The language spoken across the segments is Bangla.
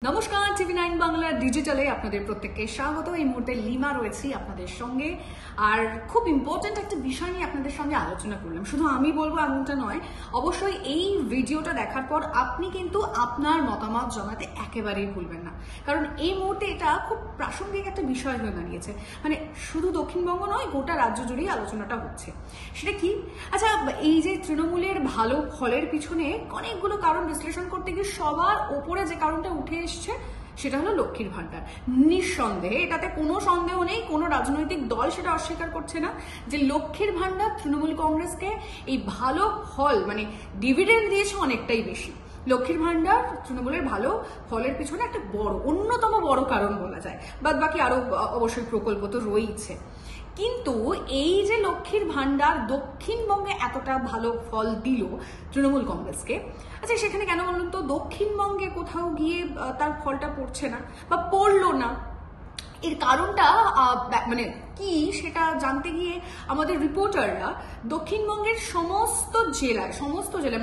নমস্কার, টিভি9 বাংলা ডিজিটালে আপনাদের প্রত্যেককে স্বাগত। এই মুহূর্তে লিমা রয়েছি আপনাদের সঙ্গে, আর খুব ইম্পর্টেন্ট একটা বিষয় নিয়ে আপনাদের সঙ্গে আলোচনা করলাম। শুধু আমি বলবো এমনটা নয়, অবশ্যই এই ভিডিওটা দেখার পর আপনি কিন্তু আপনার মতামত জানাতে একেবারেই ভুলবেন না, কারণ এই মুহূর্তে এটা খুব প্রাসঙ্গিক একটা বিষয় হয়ে দাঁড়িয়েছে। মানে শুধু দক্ষিণবঙ্গ নয়, গোটা রাজ্য জুড়েই আলোচনাটা হচ্ছে। সেটা কি? আচ্ছা, এই যে তৃণমূলের ভালো ফলের পিছনে অনেকগুলো কারণ বিশ্লেষণ করতে গিয়ে সবার ওপরে যে কারণটা উঠে এসছে সেটা হলো লক্ষ্মীর ভান্ডার। নিঃসন্দেহে, এটাতে কোনো সন্দেহ নেই, কোনো রাজনৈতিক দল সেটা অস্বীকার করছে না যে লক্ষ্মীর ভান্ডার তৃণমূল কংগ্রেসকে এই ভালো ফল মানে ডিভিডেন্ড দিয়েছে অনেকটাই বেশি। লক্ষ্মীর ভান্ডার তৃণমূলের ভালো ফলের পিছনে একটা অন্যতম বড় কারণ বলা যায়। বাদ বাকি আরো অবশ্যই প্রকল্প তো রয়েছে, কিন্তু এই যে লক্ষ্মীর ভান্ডার দক্ষিণবঙ্গে এতটা ভালো ফল দিল তৃণমূল কংগ্রেসকে, আচ্ছা সেখানে কেন বলুন তো দক্ষিণবঙ্গে কোথাও গিয়ে তার ফলটা পড়ছে না বা পড়লো না? এর কারণটা মানে কি সেটা জানতে গিয়ে আমাদের রিপোর্টাররা দক্ষিণবঙ্গের সমস্ত জেলায়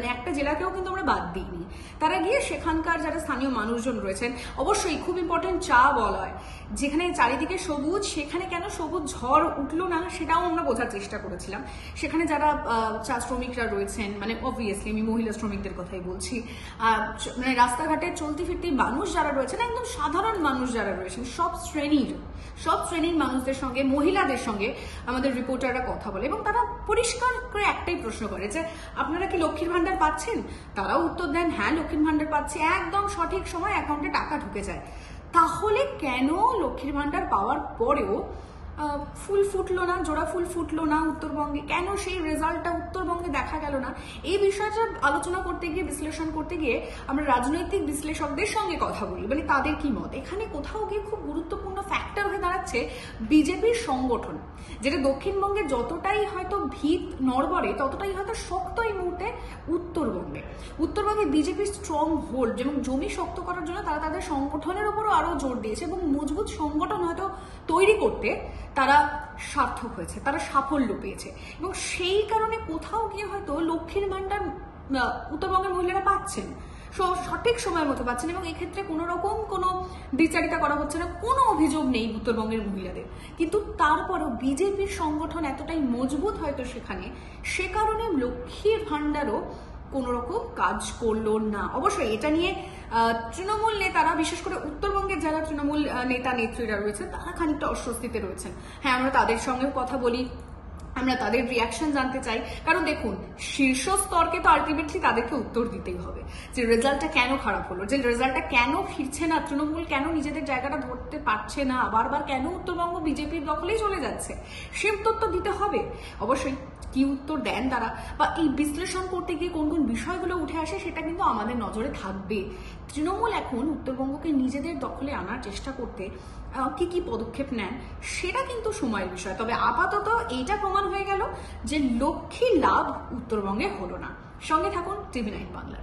মানে একটা জেলাকেও কিন্তু আমরা বাদ দিইনি, তারা গিয়ে সেখানকার যারা স্থানীয় মানুষজন রয়েছেন, অবশ্যই খুব ইম্পর্টেন্ট চা বলয়, যেখানে চারিদিকে সবুজ, সেখানে কেন সবুজ ঝড় উঠলো না সেটাও আমরা বোঝার চেষ্টা করেছিলাম। সেখানে যারা চা শ্রমিকরা রয়েছেন, মানে অবভিয়াসলি আমি মহিলা শ্রমিকদের কথাই বলছি, মানে রাস্তাঘাটে চলতি ফিরতি মানুষ যারা রয়েছেন, একদম সাধারণ মানুষ যারা রয়েছেন, সব শ্রেণীর মানুষদের সঙ্গে, মহিলাদের সঙ্গে আমাদের রিপোর্টাররা কথা বলে এবং তারা পরিষ্কার করে একটাই প্রশ্ন করে যে আপনারা কি লক্ষ্মীর ভান্ডার পাচ্ছেন? তারাও উত্তর দেন হ্যাঁ লক্ষ্মীর ভান্ডার পাচ্ছি, একদম সঠিক সময় অ্যাকাউন্টে টাকা ঢুকে যায়। তাহলে কেন লক্ষ্মীর ভান্ডার পাওয়ার পরেও ফুল ফুটলো না, জোড়া ফুল ফুটলো না উত্তরবঙ্গে? কেন সেই রেজাল্টটা উত্তরবঙ্গে দেখা গেল না? এই বিষয়টা আলোচনা করতে গিয়ে, বিশ্লেষণ করতে গিয়ে আমরা রাজনৈতিক বিশ্লেষকদের সঙ্গে কথা বলি, মানে তাদের কি মত। এখানে কোথাও গিয়ে খুব গুরুত্বপূর্ণ ফ্যাক্টর হয়ে দাঁড়াচ্ছে বিজেপির সংগঠন, যেটা দক্ষিণবঙ্গে যতটাই হয়তো ভিত নড়বড়ে ততটাই হয়তো শক্ত এই মুহূর্তে উত্তরবঙ্গে বিজেপির স্ট্রং হোল্ড এবং জমি শক্ত করার জন্য তারা তাদের সংগঠনের উপরও আরো জোর দিয়েছে এবং মজবুত সংগঠন হয়তো তৈরি করতে তারা সার্থক হয়েছে, তারা সাফল্য পেয়েছে এবং সেই কারণে কোথাও গিয়ে হয়তো লক্ষ্মীর ভান্ডার উত্তরবঙ্গের মহিলারা পাচ্ছেন, সঠিক সময় মতো পাচ্ছেন এবং এক্ষেত্রে কোনো রকম কোনো বিচারিতা করা হচ্ছে না, কোনো অভিযোগ নেই উত্তরবঙ্গের মহিলাদের। কিন্তু তারপরও বিজেপির সংগঠন এতটাই মজবুত হয়তো সেখানে, সে কারণে লক্ষ্মীর ভান্ডারও কোনো রকম কাজ করলো না। অবশ্যই এটা নিয়ে তৃণমূল নেতারা, বিশেষ করে উত্তরবঙ্গের যারা তৃণমূল নেতা নেত্রীরা রয়েছে, তারা খানিকটা অস্বস্তিতে রয়েছেন। হ্যাঁ, আমরা তাদের সঙ্গেও কথা বলি, আমরা তাদের রিয়াকশন জানতে চাই, কারণ দেখুন শীর্ষ স্তরকে তো আলটিমেটলি তাদেরকে উত্তর দিতেই হবে যে রেজাল্টটা কেন খারাপ হলো, যে রেজাল্টটা কেন ফিরছে না, তৃণমূল কেন নিজেদের জায়গাটা ধরতে পারছে না, বারবার কেন উত্তরবঙ্গ বিজেপির দখলেই চলে যাচ্ছে, সে উত্তর তো দিতে হবে। অবশ্যই কি উত্তর দেন তারা বা এই বিশ্লেষণ করতে গিয়ে কোন কোন বিষয়গুলো উঠে আসে সেটা কিন্তু আমাদের নজরে থাকবে। তৃণমূল এখন উত্তরবঙ্গকে নিজেদের দখলে আনার চেষ্টা করতে কি কি পদক্ষেপ নেন সেটা কিন্তু সময়ের বিষয়। তবে আপাতত এইটা প্রমাণ হয়ে গেল যে লক্ষ্মী লাভ উত্তরবঙ্গে হলো না। সঙ্গে থাকুন টিভি9 বাংলার।